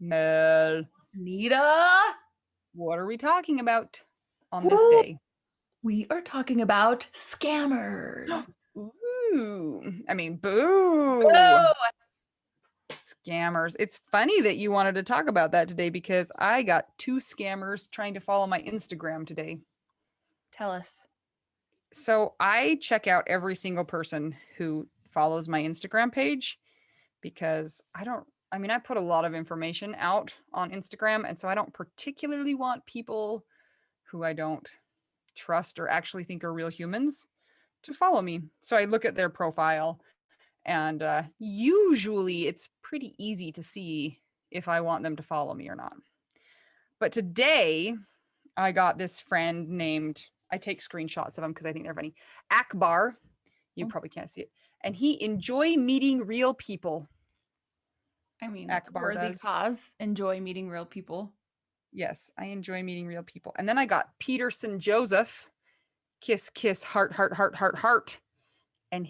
Mel, Anita, what are we talking about on this woo, day? we are talking about scammers. Ooh, I mean, boo. Boo! Scammers. It's funny that you wanted to talk about that today because I got two scammers trying to follow my Instagram today. Tell us. So I check out every single person who follows my Instagram page because I put a lot of information out on Instagram. And so I don't particularly want people who I don't trust or actually think are real humans to follow me. So I look at their profile, and usually it's pretty easy to see if I want them to follow me or not. But today I got this friend named, I take screenshots of him because I think they're funny, Akbar. You Oh, probably can't see it. And he enjoy meeting real people. I mean, it's a Akbar worthy does. cause. Enjoy meeting real people. Yes, I enjoy meeting real people. And then I got Peterson Joseph, kiss, kiss, heart, heart, heart, heart, heart. And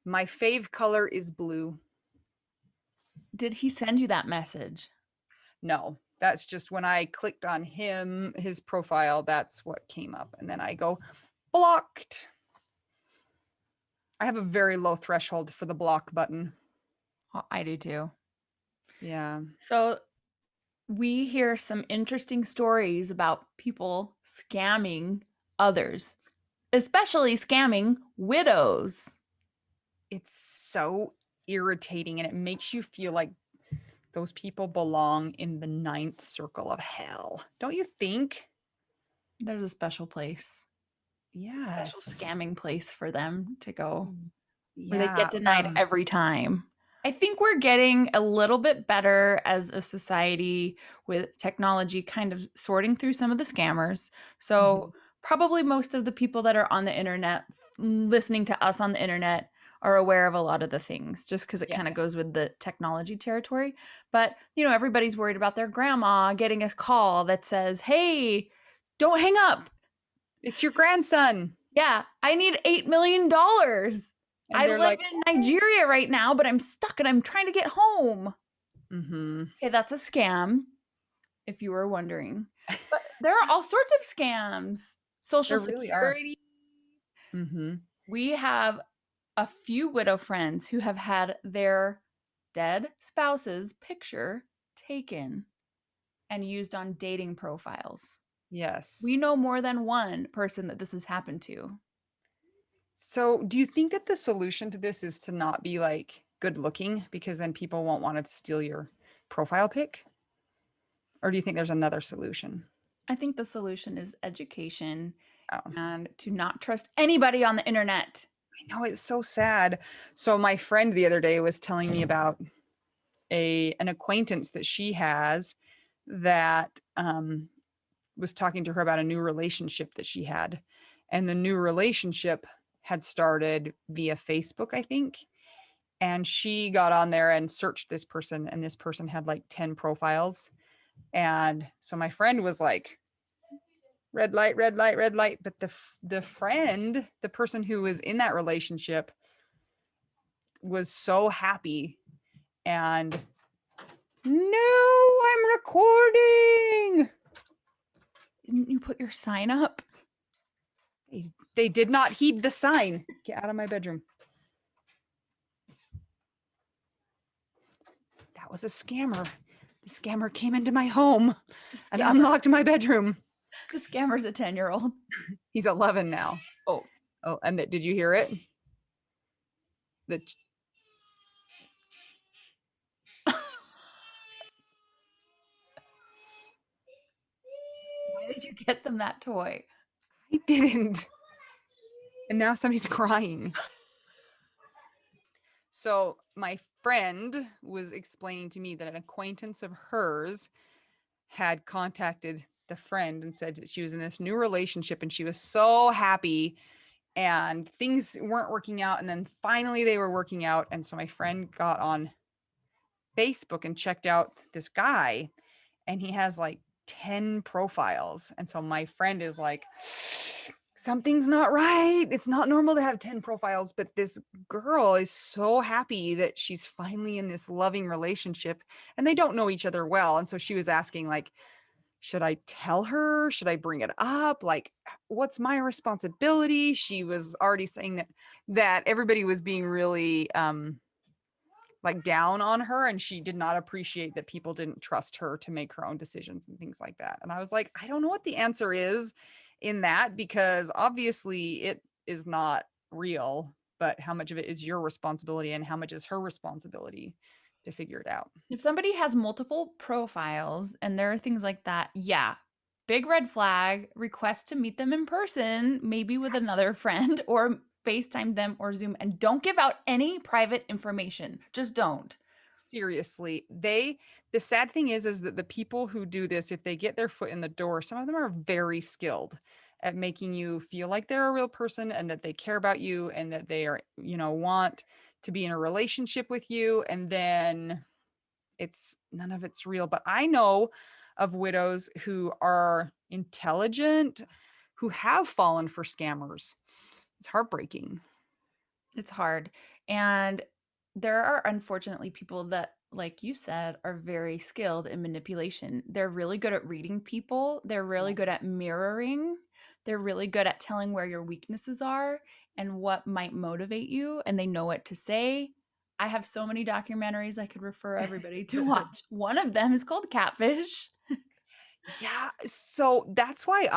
my fave color is blue. Did he send you that message? No, that's just when I clicked on his profile, that's what came up. And then I go, blocked. I have a very low threshold for the block button. Oh, I do too. Yeah. So, we hear some interesting stories about people scamming others, especially scamming widows. It's so irritating and it makes you feel like those people belong in the ninth circle of hell. Don't you think? There's a special place, special Yes. scamming place for them to go, where they Yeah. get denied every time. I think we're getting a little bit better as a society with technology kind of sorting through some of the scammers. So, Mhm. probably most of the people that are on the internet, listening to us on the internet, are aware of a lot of the things just because it Yeah. kind of goes with the technology territory. But, everybody's worried about their grandma getting a call that says, "Hey, don't hang up. It's your grandson. Yeah, I need $8 million. And I they're live like, in Nigeria right now, but I'm stuck and I'm trying to get home." mm-hmm. Okay, that's a scam, if you were wondering. But there are all sorts of scams. Social There really are. Security. Mm-hmm. We have a few widow friends who have had their dead spouse's picture taken and used on dating profiles. We Yes. know more than one person that this has happened to. So, do you think that the solution to this is to not be like good looking because then people won't want to steal your profile pic? Or do you think there's another solution? I think the solution is education Oh, and to not trust anybody on the internet. I know it's so sad. So, my friend the other day was telling me about an acquaintance that she has that was talking to her about a new relationship that she had. And the new relationship had started via Facebook, I think. And she got on there and searched this person, and this person had like 10 profiles. And so my friend was like, red light, red light, red light. But the friend, the person who was in that relationship, was so happy. And no, I'm recording. Didn't you put your sign up? They did not heed the sign. Get out of my bedroom. That was a scammer. The scammer came into my home The and scammer, unlocked my bedroom. the scammer's a 10-year-old. He's 11 now. Oh, Oh, and did you hear it? The why did you get them that toy? I didn't. And now somebody's crying. So my friend was explaining to me that an acquaintance of hers had contacted the friend and said that she was in this new relationship and she was so happy and things weren't working out. And then finally they were working out. And so my friend got on Facebook and checked out this guy, and he has like 10 profiles. And so my friend is like something's not right. It's not normal to have 10 profiles, but this girl is so happy that she's finally in this loving relationship and they don't know each other well. And so she was asking, like, should I tell her? Should I bring it up? Like, what's my responsibility? She was already saying that everybody was being really like down on her, and she did not appreciate that people didn't trust her to make her own decisions and things like that. And I was like, I don't know what the answer is in that, because obviously it is not real, but how much of it is your responsibility and how much is her responsibility to figure it out? If somebody has multiple profiles and there are things like that, yeah, big red flag, request to meet them in person, maybe with Yes. another friend, or FaceTime them or Zoom, and don't give out any private information. Just don't. Seriously, the sad thing is that the people who do this, if they get their foot in the door, some of them are very skilled at making you feel like they're a real person and that they care about you and that they are, want to be in a relationship with you. And then it's none of it's real. But I know of widows who are intelligent, who have fallen for scammers. It's heartbreaking. It's hard. And there are unfortunately people that, like you said, are very skilled in manipulation. They're really good at reading people, they're Yeah. really good at mirroring, they're really good at telling where your weaknesses are and what might motivate you, and they know what to say. I have so many documentaries I could refer everybody to watch. One of them is called Catfish. Yeah, so that's why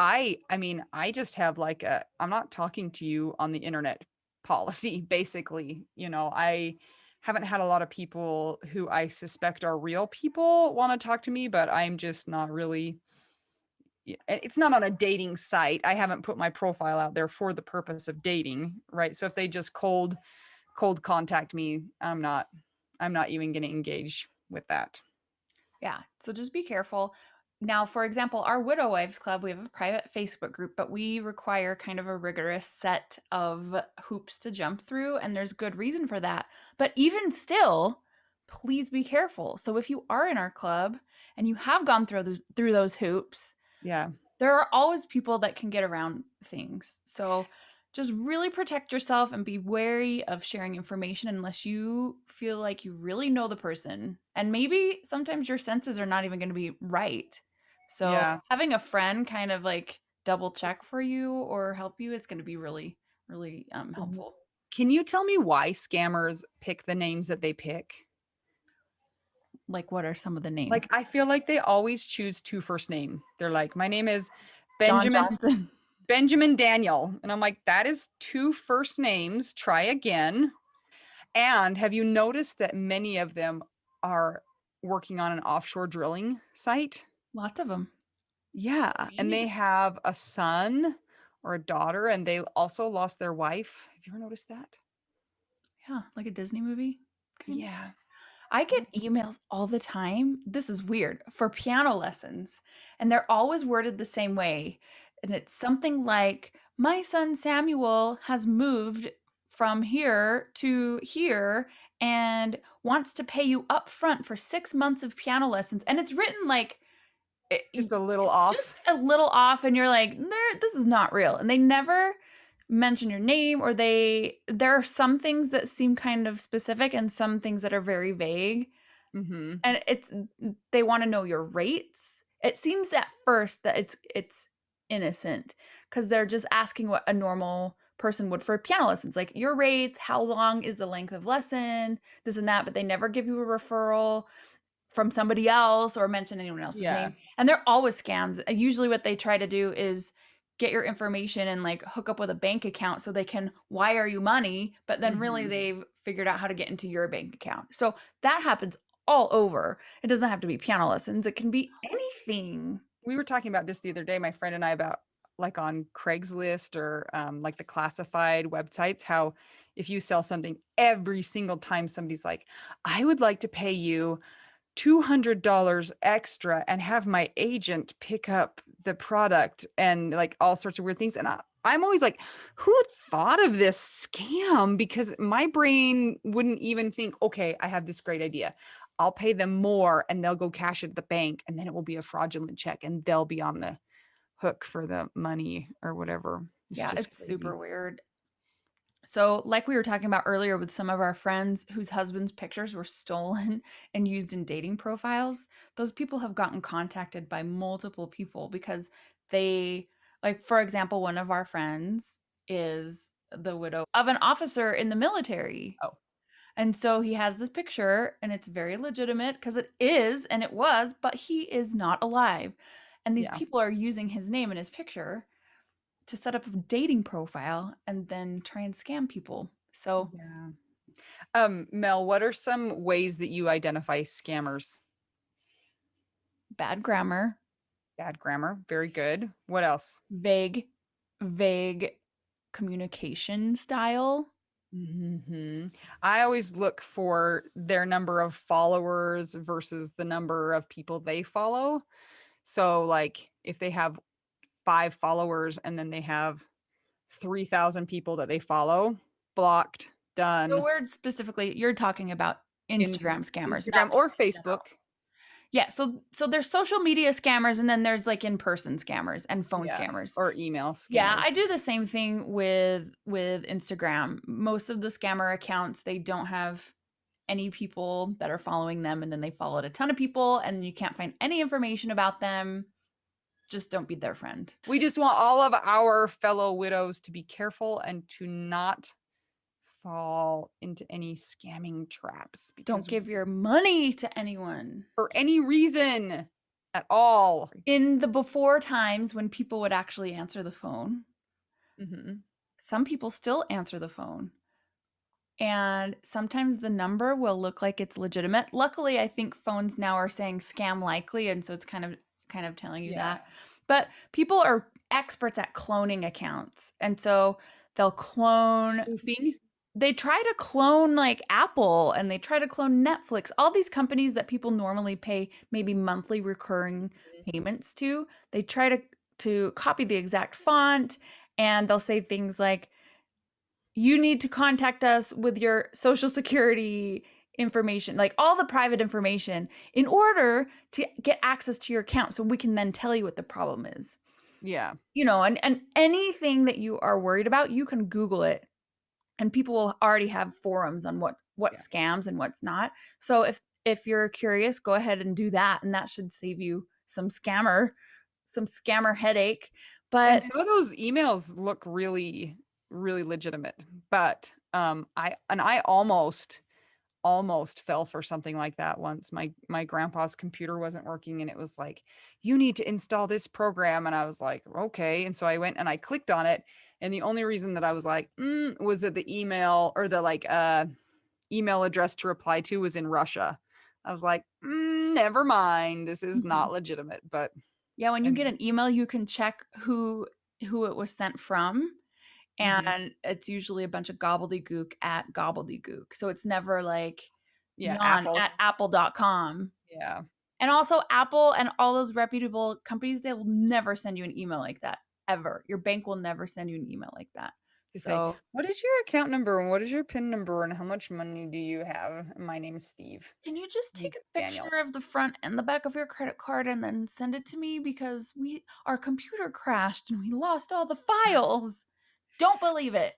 I mean, I just have like I'm not talking to you on the internet policy, basically. I haven't had a lot of people who I suspect are real people want to talk to me, but I'm just not really, it's not on a dating site. I haven't put my profile out there for the purpose of dating, right? So if they just cold contact me, I'm not even going to engage with that. Yeah, so just be careful. Now, for example, our Widow Wives Club, we have a private Facebook group, but we require kind of a rigorous set of hoops to jump through, and there's good reason for that. But even still, please be careful. So if you are in our club and you have gone through those hoops, Yeah. there are always people that can get around things. So just really protect yourself and be wary of sharing information unless you feel like you really know the person. And maybe sometimes your senses are not even going to be right. So Yeah. having a friend kind of like double check for you or help you is going to be really, really helpful. Can you tell me why scammers pick the names that they pick? Like, what are some of the names? Like, I feel like they always choose two first name. They're like, my name is John Benjamin Johnson. Benjamin Daniel. And I'm like, that is two first names. Try again. And have you noticed that many of them are working on an offshore drilling site? Lots of them. Yeah. And they have a son or a daughter, and they also lost their wife. Have you ever noticed that? Yeah, like a Disney movie, kind of. Yeah. I get emails all the time. This is weird for piano lessons, and they're always worded the same way. And it's something like, my son Samuel has moved from here to here and wants to pay you up front for 6 months of piano lessons. And it's written like Just a little off. just a little off, and you're like, this is not real. And they never mention your name, or there are some things that seem kind of specific and some things that are very vague, Hmm. and they want to know your rates. It seems at first that it's innocent because they're just asking what a normal person would for piano lessons, like your rates, how long is the length of lesson, this and that, but they never give you a referral from somebody else or mention anyone else's Yeah. name. And they're always scams. Usually what they try to do is get your information and like hook up with a bank account so they can wire you money, but then really Hmm. they've figured out how to get into your bank account. So that happens all over. It doesn't have to be piano lessons. It can be anything. We were talking about this the other day, my friend and I, about like on Craigslist or like the classified websites, how if you sell something, every single time somebody's like, I would like to pay you $200 extra and have my agent pick up the product and like all sorts of weird things. And I'm always like, who thought of this scam? Because my brain wouldn't even think, okay, I have this great idea. I'll pay them more and they'll go cash it at the bank and then it will be a fraudulent check and they'll be on the hook for the money or whatever. It's Yeah, just it's crazy. super weird. So, like we were talking about earlier with some of our friends whose husbands' pictures were stolen and used in dating profiles, those people have gotten contacted by multiple people because they, like, for example, one of our friends is the widow of an officer in the military. Oh, And so he has this picture, and it's very legitimate because it is and it was, but he is not alive. And these yeah. people are using his name and his picture to set up a dating profile and then try and scam people. So, Yeah. Mel, what are some ways that you identify scammers? bad grammar, Bad grammar. Very good. What else? vague, vague communication style. Hmm. I always look for their number of followers versus the number of people they follow. So, like, if they have 5 followers and then they have 3,000 people that they follow, blocked, So done. we're specifically, you're talking about In Instagram scammers, not Instagram just or in general. Facebook. Yeah, so there's social media scammers and then there's like in-person scammers and phone Yeah. scammers. Or email Yeah, scammers. I do the same thing with Instagram. Most of the scammer accounts, they don't have any people that are following them and then they followed a ton of people and you can't find any information about them. Just don't be their friend. We just want all of our fellow widows to be careful and to not fall into any scamming traps Don't because give your money to anyone. for any reason at all. In the before times when people would actually answer the phone, Hmm. some people still answer the phone. And sometimes the number will look like it's legitimate. Luckily, I think phones now are saying scam likely, and so it's kind of telling you Yeah. that. But people are experts at cloning accounts. And so they'll clone Spoofing. they try to clone like Apple and they try to clone Netflix, all these companies that people normally pay maybe monthly recurring payments to. They try to copy the exact font and they'll say things like you need to contact us with your social security information, like all the private information in order to get access to your account so we can then tell you what the problem is. Yeah. And anything that you are worried about, you can Google it and people will already have forums on what Yeah. scams and what's not. So if you're curious, go ahead and do that and that should save you some scammer headache. And But some of those emails look really, really legitimate. But I almost fell for something like that once. My grandpa's computer wasn't working and it was like, you need to install this program. And I was like, okay. And so I went and I clicked on it. And the only reason that I was like, was that the email or the like email address to reply to was in Russia. I was like, never mind. This is not legitimate. But yeah, when you get and an email, you can check who it was sent from. mhm. And it's usually a bunch of gobbledygook at gobbledygook. So it's never like Yeah, Jan Apple. at apple.com. Yeah. And also Apple and all those reputable companies, they will never send you an email like that ever. Your bank will never send you an email like that. To say, So what is your account number and what is your PIN number and how much money do you have? My name is Steve. can you just Steve take a Daniel. picture of the front and the back of your credit card and then send it to me because our computer crashed and we lost all the files. Don't believe it.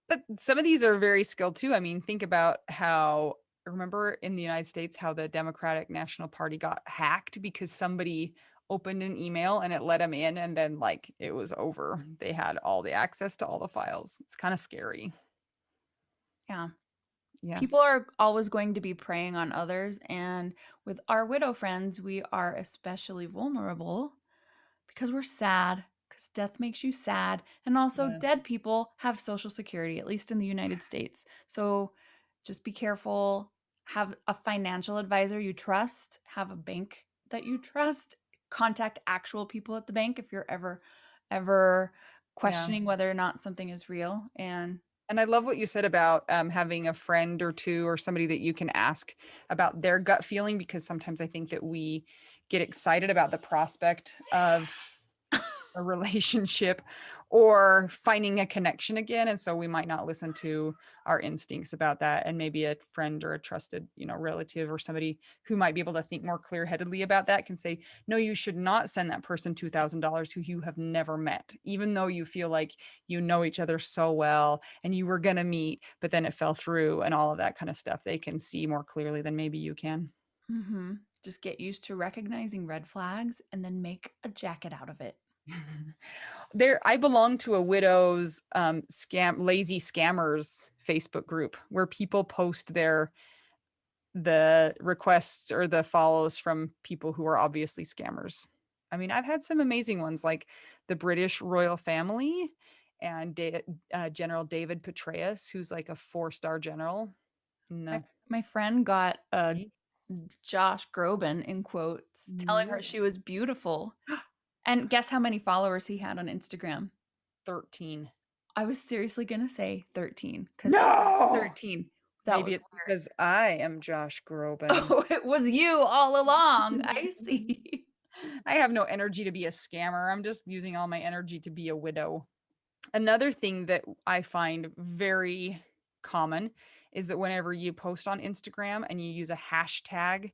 But some of these are very skilled too. I mean, think about how, remember in the United States, how the Democratic National Party got hacked because somebody opened an email and it let them in and then like it was over. They had all the access to all the files. It's kind of scary. Yeah. Yeah. People are always going to be preying on others. And with our widow friends, we are especially vulnerable because we're sad, because death makes you sad. And also, Yeah. dead people have Social Security, at least in the United States. So just be careful. Have a financial advisor you trust, have a bank that you trust, contact actual people at the bank if you're ever Yeah. questioning whether or not something is real. And I love what you said about having a friend or two or somebody that you can ask about their gut feeling, because sometimes I think that we get excited about the prospect of a relationship or finding a connection again. And so we might not listen to our instincts about that. And maybe a friend or a trusted, relative or somebody who might be able to think more clear-headedly about that can say, no, you should not send that person $2,000 who you have never met, even though you feel like you know each other so well and you were going to meet, but then it fell through and all of that kind of stuff. They can see more clearly than maybe you can. Mm-hmm. Just get used to recognizing red flags and then make a jacket out of it. I belong to a widow's lazy scammers Facebook group where people post the requests or the follows from people who are obviously scammers. I mean, I've had some amazing ones like the British royal family and General David Petraeus, who's like a 4-star general. No. My friend got a Josh Groban, in quotes, telling her she was beautiful. And guess how many followers he had on Instagram? 13. I was seriously going to say 13. No! 13. Maybe it's because I am Josh Groban. Oh, it was you all along. I see. I have no energy to be a scammer. I'm just using all my energy to be a widow. Another thing that I find very common is that whenever you post on Instagram and you use a hashtag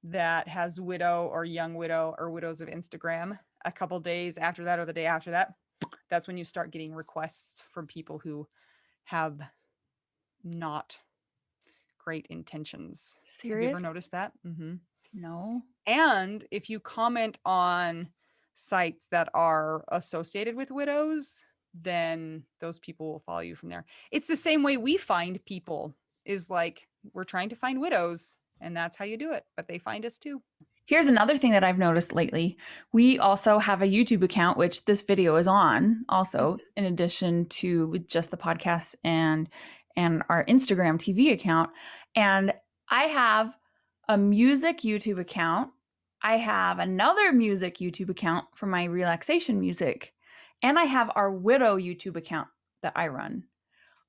that has widow or young widow or widows of Instagram, a couple days after that or the day after that, that's when you start getting requests from people who have not great intentions. Serious? Have you ever noticed that? Mm-hmm. No. And if you comment on sites that are associated with widows, then those people will follow you from there. It's the same way we find people, is like we're trying to find widows and that's how you do it, but they find us too. Here's another thing that I've noticed lately. We also have a YouTube account, which this video is on also, in addition to just the podcast and our Instagram TV account. And I have a music YouTube account. I have another music YouTube account for my relaxation music. And I have our widow YouTube account that I run.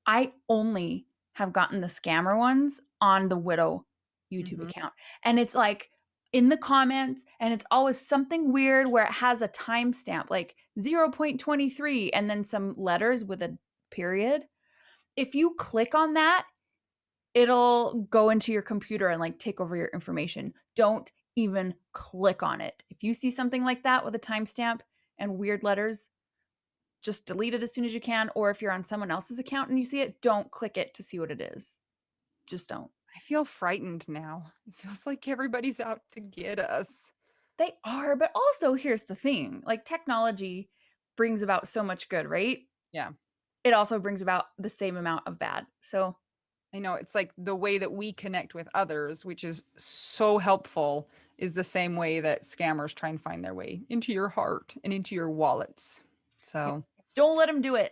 I only have gotten the scammer ones on the widow YouTube account. And it's like in the comments, and it's always something weird where it has a timestamp, like 0.23, and then some letters with a period. If you click on that, it'll go into your computer and like take over your information. Don't even click on it. If you see something like that with a timestamp and weird letters, just delete it as soon as you can. Or if you're on someone else's account and you see it, don't click it to see what it is. Just don't. I feel frightened now. It feels like everybody's out to get us. They are, but also here's the thing. Like technology brings about so much good, right? Yeah. It also brings about the same amount of bad. So I know it's like the way that we connect with others, which is so helpful, is the same way that scammers try and find their way into your heart and into your wallets. So don't let them do it.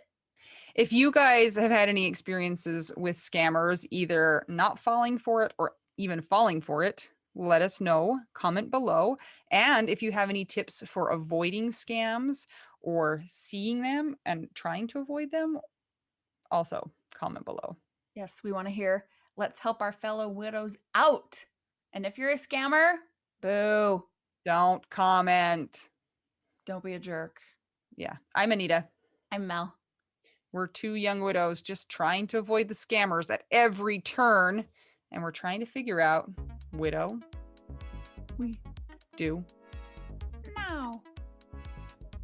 If you guys have had any experiences with scammers, either not falling for it or even falling for it, let us know. Comment below. And if you have any tips for avoiding scams or seeing them and trying to avoid them, also comment below. Yes, we want to hear. Let's help our fellow widows out. And if you're a scammer, boo. Don't comment. Don't be a jerk. Yeah. I'm Anita. I'm Mel. We're two young widows just trying to avoid the scammers at every turn. And we're trying to figure out, widow, we do now.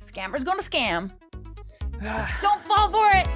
Scammer's gonna scam. Don't fall for it.